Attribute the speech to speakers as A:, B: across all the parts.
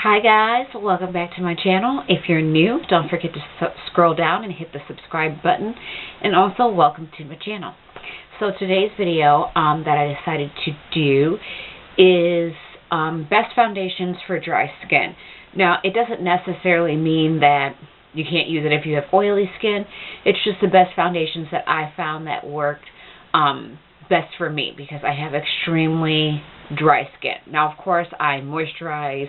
A: Hi guys, welcome back to my channel. If you're new, don't forget to scroll down and hit the subscribe button, and also welcome to my channel. So today's video that I decided to do is best foundations for dry skin. Now, it doesn't necessarily mean that you can't use it if you have oily skin. It's just the best foundations that I found that worked best for me because I have extremely dry skin. Now, of course, I moisturize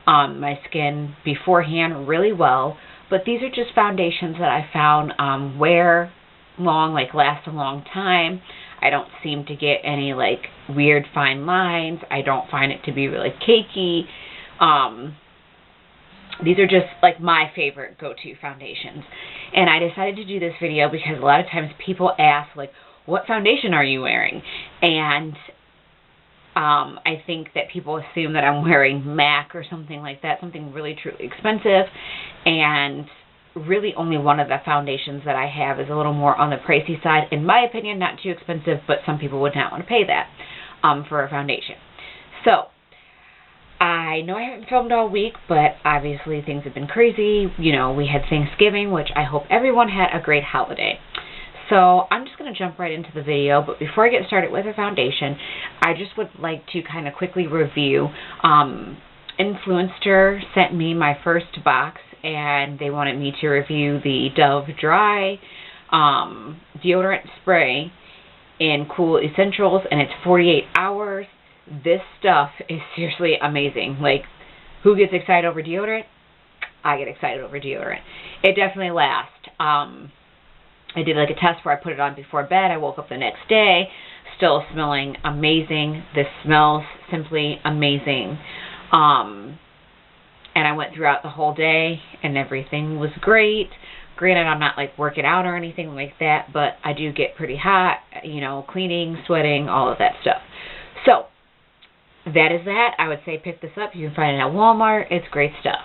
A: my skin beforehand really well, but these are just foundations that I found wear long, last a long time. I don't seem to get any weird fine lines. I don't find it to be really cakey. These are just my favorite go-to foundations, and I decided to do this video because a lot of times people ask what foundation are you wearing? And I think that people assume that I'm wearing MAC or something like that, something really truly expensive, and really only one of the foundations that I have is a little more on the pricey side. In my opinion, not too expensive, but some people would not want to pay that for a foundation. So, I know I haven't filmed all week, but obviously things have been crazy. You know, we had Thanksgiving, which I hope everyone had a great holiday. So I'm just going to jump right into the video, but before I get started with a foundation, I just would like to kind of quickly review. Influenster sent me my first box, and they wanted me to review the Dove Dry deodorant spray in Cool Essentials, and it's 48 hours. This stuff is seriously amazing. Who gets excited over deodorant? I get excited over deodorant. It definitely lasts. I did a test where I put it on before bed. I woke up the next day still smelling amazing. This smells simply amazing. And I went throughout the whole day and everything was great. Granted, I'm not working out or anything like that, but I do get pretty hot, cleaning, sweating, all of that stuff. So that is that. I would say pick this up. You can find it at Walmart. It's great stuff.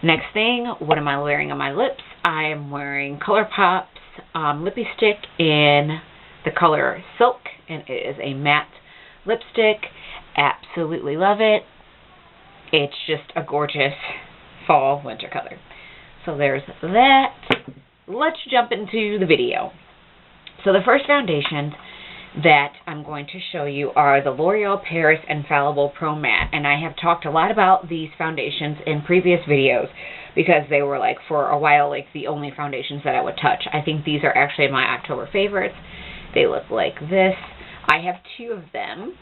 A: Next thing, what am I wearing on my lips? I am wearing ColourPop's Lippy Stick in the color Silk, and it is a matte lipstick. Absolutely love it. It's just a gorgeous fall winter color. So there's that. Let's jump into the video. So the first foundations that I'm going to show you are the L'Oreal Paris Infallible Pro Matte, and I have talked a lot about these foundations in previous videos because they were for a while the only foundations that I would touch. I think these are actually my October favorites. They look like this. I have two of them,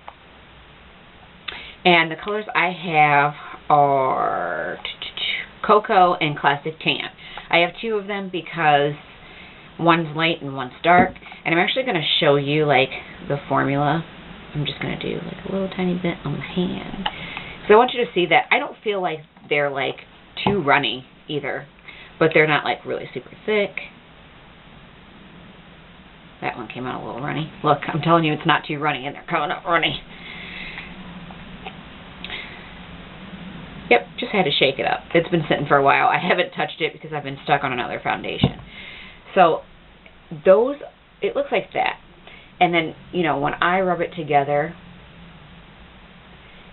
A: and the colors I have are Cocoa and Classic Tan. I have two of them because one's light and one's dark, and I'm actually going to show you the formula. I'm just going to do a little tiny bit on the hand. So I want you to see that I don't feel like they're too runny either, but they're not really super thick. That one came out a little runny. Look, I'm telling you it's not too runny, and they're coming out runny. Yep, just had to shake it up. It's been sitting for a while. I haven't touched it because I've been stuck on another foundation. So those, it looks like that. And then, when I rub it together,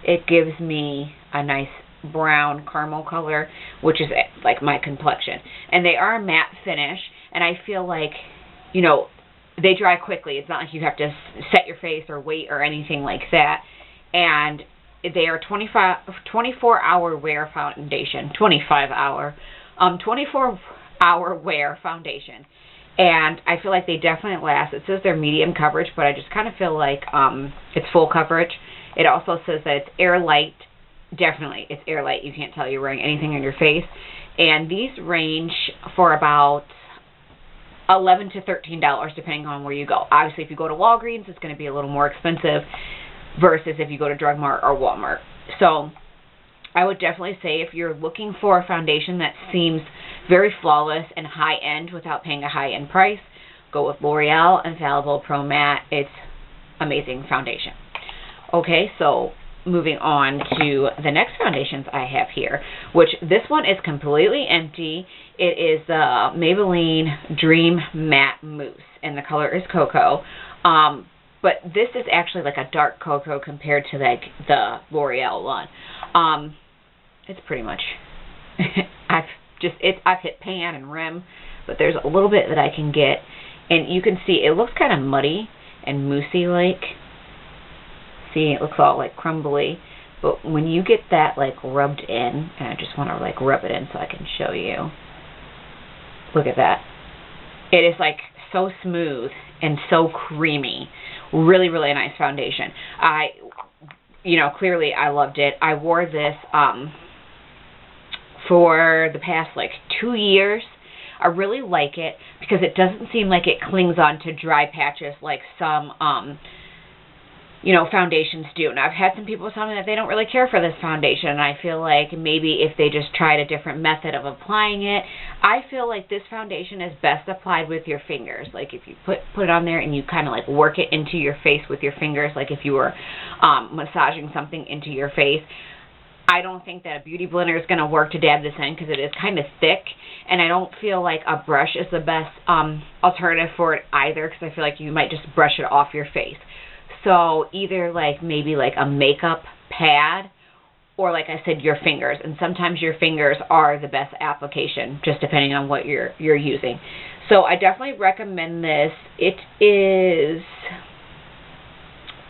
A: it gives me a nice brown caramel color, which is my complexion. And they are a matte finish, and I feel they dry quickly. It's not like you have to set your face or wait or anything like that. And they are 24-hour wear foundation. 24-hour wear foundation. And I feel like they definitely last. It says they're medium coverage, but I just kind of feel like it's full coverage. It also says that it's air light. Definitely, it's air light. You can't tell you're wearing anything on your face. And these range for about $11 to $13, depending on where you go. Obviously, if you go to Walgreens, it's going to be a little more expensive versus if you go to Drug Mart or Walmart. So I would definitely say if you're looking for a foundation that seems very flawless and high-end without paying a high-end price, go with L'Oreal Infallible Pro Matte. It's amazing foundation. Okay, so moving on to the next foundations I have here, which this one is completely empty. It is the Maybelline Dream Matte Mousse, and the color is Cocoa. But this is actually a dark cocoa compared to the L'Oreal one. it's pretty much, I've hit pan and rim, but there's a little bit that I can get, and you can see it looks kind of muddy and moussey like. See, it looks all like crumbly, but when you get that like rubbed in, and I just want to like rub it in so I can show you. Look at that. It is like so smooth and so creamy. Really, really nice foundation. Clearly I loved it. I wore this for the past like 2 years. I really like it because it doesn't seem like it clings on to dry patches like some foundations do. And I've had some people tell me that they don't really care for this foundation, and I feel like maybe if they just tried a different method of applying it. I feel like this foundation is best applied with your fingers. Like if you put it on there and you kind of like work it into your face with your fingers, like if you were massaging something into your face. I don't think that a beauty blender is going to work to dab this in because it is kind of thick, and I don't feel like a brush is the best alternative for it either, because I feel like you might just brush it off your face. So either like maybe like a makeup pad, or like I said, your fingers. And sometimes your fingers are the best application, just depending on what you're using. So I definitely recommend this. It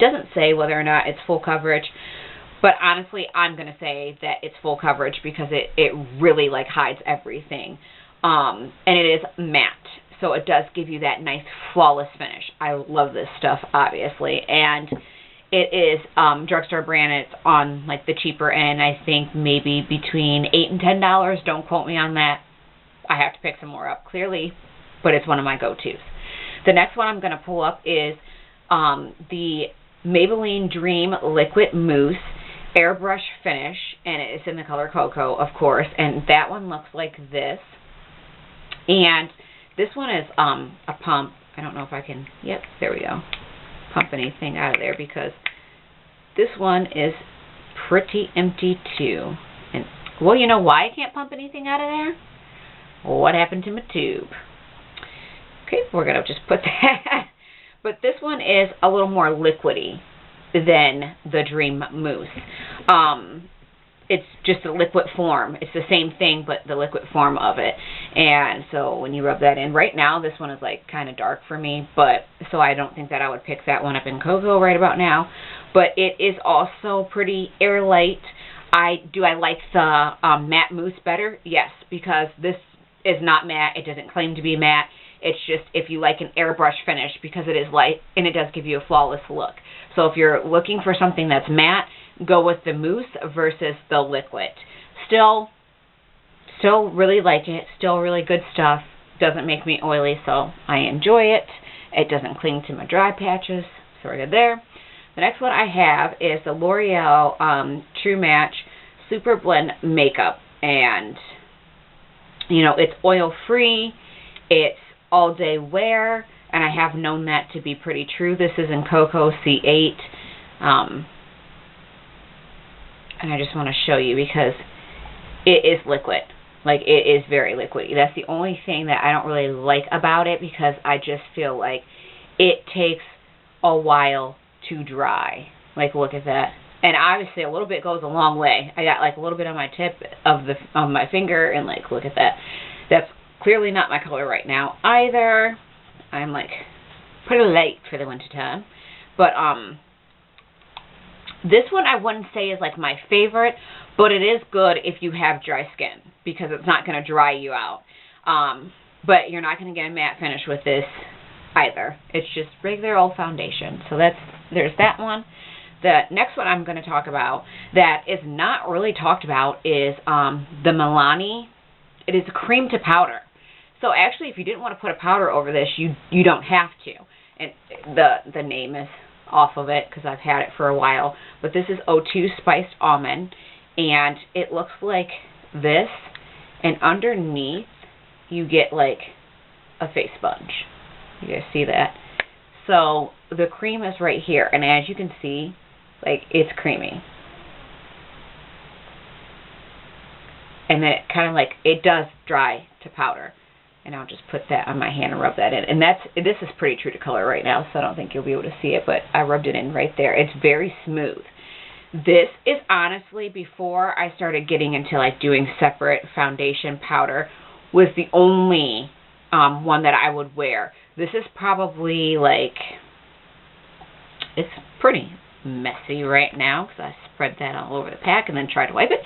A: doesn't say whether or not it's full coverage, but honestly, I'm going to say that it's full coverage because it really like hides everything. And it is matte. So it does give you that nice flawless finish. I love this stuff, obviously. And it is drugstore brand. It's on like the cheaper end. I think maybe between $8 and $10. Don't quote me on that. I have to pick some more up, clearly. But it's one of my go-tos. The next one I'm going to pull up is the Maybelline Dream Liquid Mousse Airbrush Finish. And it's in the color Cocoa, of course. And that one looks like this. And this one is a pump. I don't know if I can, yep, there we go, pump anything out of there, because this one is pretty empty too. And, well, you know why I can't pump anything out of there? What happened to my tube? Okay, we're going to just put that. But this one is a little more liquidy than the Dream Mousse. It's just a liquid form. It's the same thing, but the liquid form of it. And so when you rub that in, right now this one is like kind of dark for me, but so I don't think that I would pick that one up in Cocoa right about now. But it is also pretty airlight. Do I like the matte mousse better? Yes, because this is not matte. It doesn't claim to be matte. It's just if you like an airbrush finish, because it is light and it does give you a flawless look. So if you're looking for something that's matte, go with the mousse versus the liquid. Still really like it. Still really good stuff. Doesn't make me oily, so I enjoy it. It doesn't cling to my dry patches, so we're good there. The next one I have is the L'Oreal True Match Super Blend Makeup. And, it's oil-free. It's all-day wear. And I have known that to be pretty true. This is in Cocoa C8. And I just want to show you because it is liquid. Like, it is very liquidy. That's the only thing that I don't really like about it, because I just feel like it takes a while to dry. Like, look at that. And obviously a little bit goes a long way. I got like a little bit on my tip of my finger, and like, look at that. That's clearly not my color right now either. I'm like pretty late for the winter time. But this one I wouldn't say is like my favorite, but it is good if you have dry skin, because it's not going to dry you out. But you're not going to get a matte finish with this either. It's just regular old foundation. So there's that one. The next one I'm going to talk about that is not really talked about is the Milani. It is a cream to powder. So actually, if you didn't want to put a powder over this, you don't have to. And the name is off of it because I've had it for a while. But this is O2 Spiced Almond, and it looks like this. And underneath, you get like a face sponge. You guys see that? So the cream is right here, and as you can see, like, it's creamy. And then it kind of like, it does dry to powder. And I'll just put that on my hand and rub that in. And this is pretty true to color right now, so I don't think you'll be able to see it, but I rubbed it in right there. It's very smooth. This is honestly, before I started getting into like doing separate foundation powder, was the only one that I would wear. This is probably like, it's pretty messy right now because I spread that all over the pack and then tried to wipe it.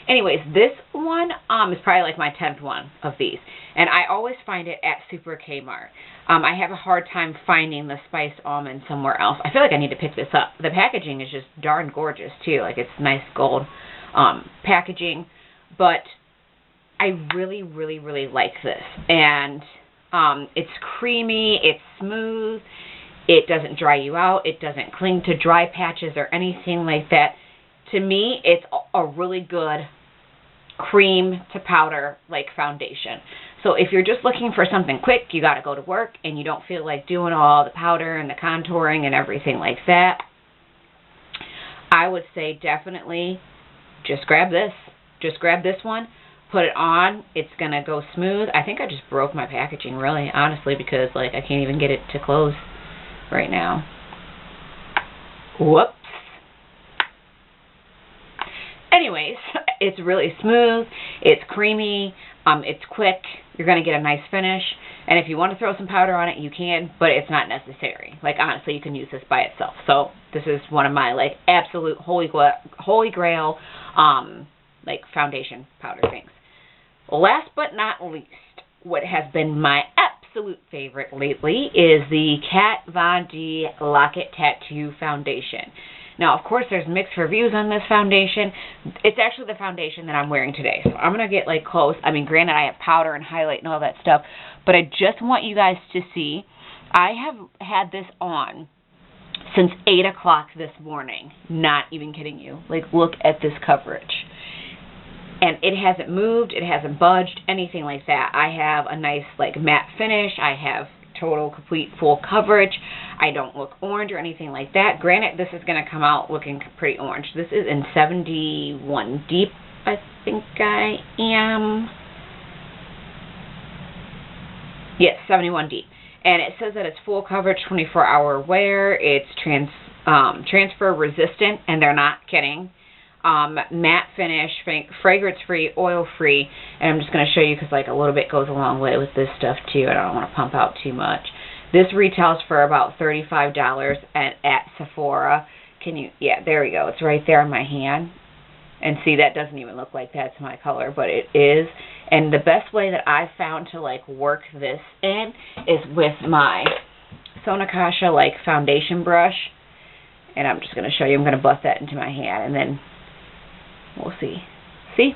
A: Anyways, this one is probably like my 10th one of these. And I always find it at Super Kmart. I have a hard time finding the spiced almond somewhere else. I feel like I need to pick this up. The packaging is just darn gorgeous too. Like, it's nice gold packaging. But I really, really, really like this. And it's creamy. It's smooth. It doesn't dry you out. It doesn't cling to dry patches or anything like that. To me, it's a really good cream to powder like foundation. So if you're just looking for something quick, you got to go to work and you don't feel like doing all the powder and the contouring and everything like that, I would say definitely just grab this. Just grab this one, put it on. It's going to go smooth. I think I just broke my packaging, really, honestly, because like I can't even get it to close right now. Whoops. Anyways, it's really smooth, it's creamy, it's quick, you're going to get a nice finish, and if you want to throw some powder on it, you can, but it's not necessary. Like, honestly, you can use this by itself. So this is one of my, like, absolute holy grail, like, foundation powder things. Last but not least, what has been my absolute favorite lately is the Kat Von D Lock-It Tattoo Foundation. Now, of course, there's mixed reviews on this foundation. It's actually the foundation that I'm wearing today. So I'm going to get, like, close. I mean, granted, I have powder and highlight and all that stuff. But I just want you guys to see, I have had this on since 8 o'clock this morning. Not even kidding you. Like, look at this coverage. And it hasn't moved. It hasn't budged. Anything like that. I have a nice, like, matte finish. I have total, complete, full coverage. I don't look orange or anything like that. Granted, this is going to come out looking pretty orange. This is in 71 deep, I think I am. Yes, 71 deep. And it says that it's full coverage, 24-hour wear. It's transfer resistant, and they're not kidding. Matte finish, fragrance-free, oil-free, and I'm just going to show you because like a little bit goes a long way with this stuff too. I don't want to pump out too much. This retails for about $35 at Sephora. Can you, yeah, there we go. It's right there on my hand. And see, that doesn't even look like that's my color, but it is. And the best way that I've found to like work this in is with my Sonakasha like foundation brush. And I'm just going to show you. I'm going to bust that into my hand and then we'll see. See?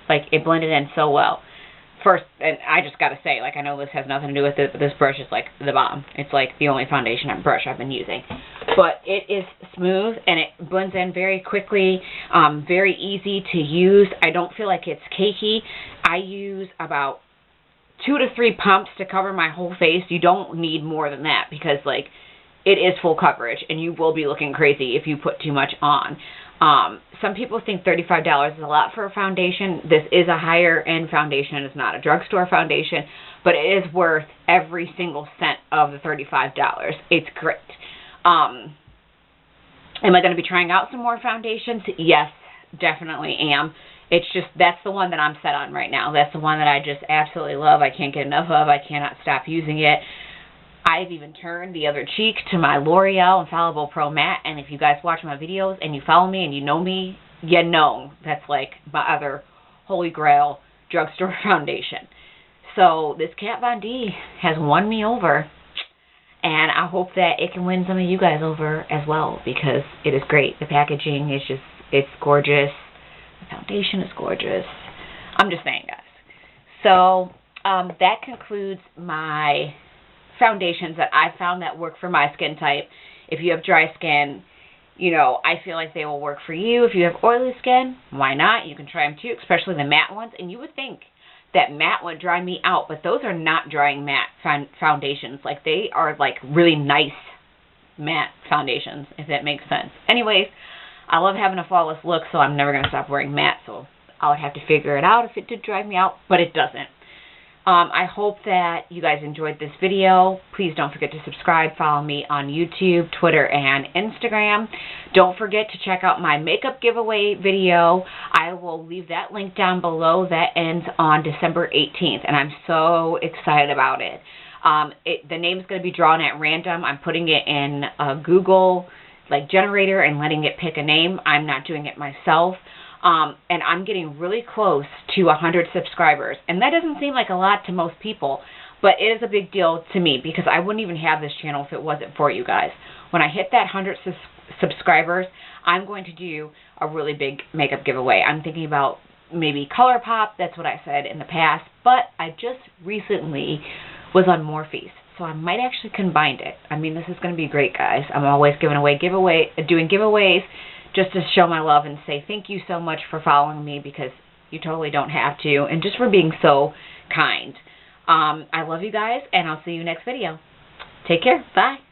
A: Like, it blended in so well. First, and I just got to say, like, I know this has nothing to do with it, but this brush is, like, the bomb. It's, like, the only foundation brush I've been using. But it is smooth, and it blends in very quickly, very easy to use. I don't feel like it's cakey. I use about 2 to 3 pumps to cover my whole face. You don't need more than that because, like, it is full coverage, and you will be looking crazy if you put too much on. Some people think $35 is a lot for a foundation. This is a higher-end foundation. It's not a drugstore foundation, but it is worth every single cent of the $35. It's great. Am I going to be trying out some more foundations? Yes, definitely am. It's just, that's the one that I'm set on right now. That's the one that I just absolutely love. I can't get enough of. I cannot stop using it. I've even turned the other cheek to my L'Oreal Infallible Pro Matte, and if you guys watch my videos and you follow me and you know that's like my other holy grail drugstore foundation. So this Kat Von D has won me over, and I hope that it can win some of you guys over as well because it is great. The packaging is just, it's gorgeous. The foundation is gorgeous. I'm just saying, guys. So that concludes my foundations that I found that work for my skin type. If you have dry skin, you know, I feel like they will work for you. If you have oily skin, why not? You can try them too, especially the matte ones. And you would think that matte would dry me out, but those are not drying matte foundations. Like, they are like really nice matte foundations, if that makes sense. Anyways, I love having a flawless look, so I'm never going to stop wearing matte. So I would have to figure it out if it did dry me out, but it doesn't. I hope that you guys enjoyed this video. Please don't forget to subscribe. Follow me on YouTube, Twitter, and Instagram. Don't forget to check out my makeup giveaway video. I will leave that link down below. That ends on December 18th, and I'm so excited about it. The name is going to be drawn at random. I'm putting it in a Google generator and letting it pick a name. I'm not doing it myself. And I'm getting really close to 100 subscribers. And that doesn't seem like a lot to most people, but it is a big deal to me because I wouldn't even have this channel if it wasn't for you guys. When I hit that 100 subscribers, I'm going to do a really big makeup giveaway. I'm thinking about maybe ColourPop. That's what I said in the past. But I just recently was on Morphe, so I might actually combine it. I mean, this is going to be great, guys. I'm always doing giveaways just to show my love and say thank you so much for following me, because you totally don't have to, and just for being so kind. I love you guys, and I'll see you next video. Take care. Bye.